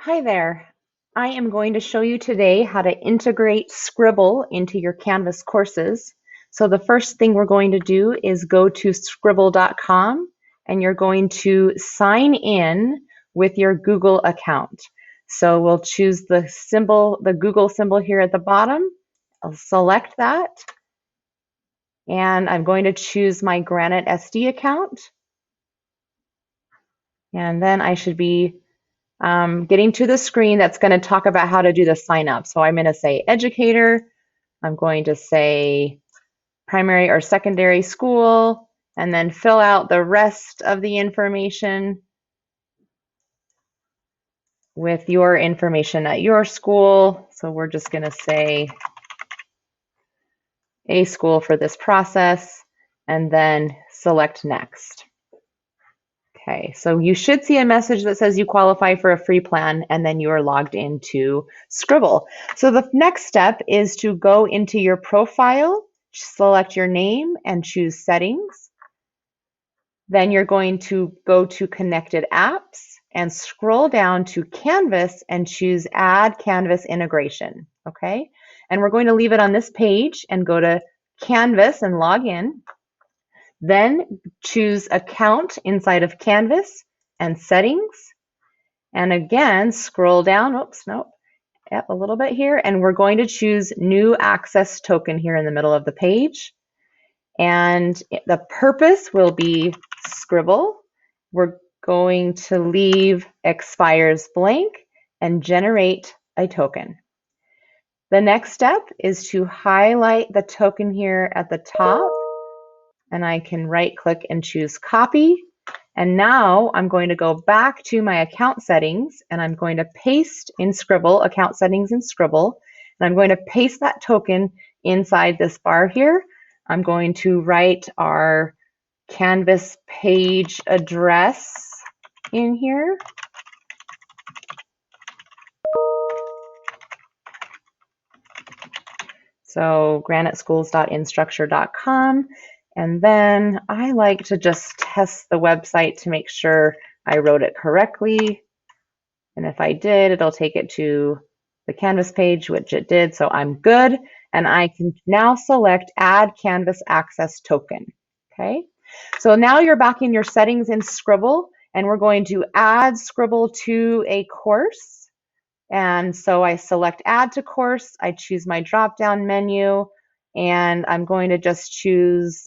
Hi there. I am going to show you today how to integrate Scribble into your Canvas courses. So the first thing we're going to do is go to scribble.com and you're going to sign in with your Google account. So we'll choose the symbol, the Google symbol here at the bottom. I'll select that and I'm going to choose my Granite SD account. And then I should be getting to the screen that's going to talk about how to do the sign up. So I'm going to say educator, I'm going to say primary or secondary school, and then fill out the rest of the information with your information at your school. So we're just going to say a school for this process, and then select next. Okay, so you should see a message that says you qualify for a free plan and then you are logged into Scribble. So the next step is to go into your profile, select your name and choose settings. Then you're going to go to connected apps and scroll down to Canvas and choose add Canvas integration. Okay, and we're going to leave it on this page and go to Canvas and log in. Then choose account inside of Canvas and settings. And again, scroll down, up a little bit here. And we're going to choose new access token here in the middle of the page. And the purpose will be Scribble. We're going to leave expires blank and generate a token. The next step is to highlight the token here at the top. And I can right click and choose copy. And now I'm going to go back to my account settings and I'm going to paste in Scribble, account settings in Scribble, and I'm going to paste that token inside this bar here. I'm going to write our Canvas page address in here. So graniteschools.instructure.com. And then I like to just test the website to make sure I wrote it correctly. And if I did, it'll take it to the Canvas page, which it did. So I'm good. And I can now select Add Canvas Access Token. Okay. So now you're back in your settings in Scribble, and we're going to add Scribble to a course. And so I select Add to Course. I choose my drop-down menu. And I'm going to just choose,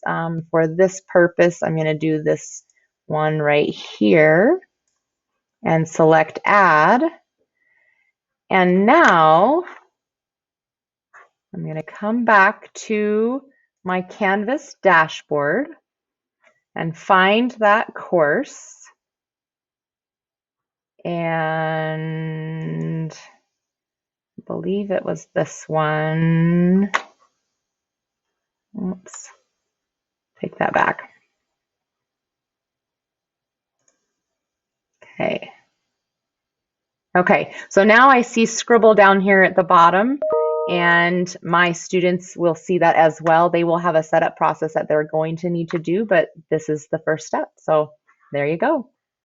for this purpose, I'm going to do this one right here and select Add. And now I'm going to come back to my Canvas dashboard and find that course. And I believe it was this one. Oops, take that back. Okay. Okay, so now I see Scribble down here at the bottom, and my students will see that as well. They will have a setup process that they're going to need to do, but this is the first step. So there you go.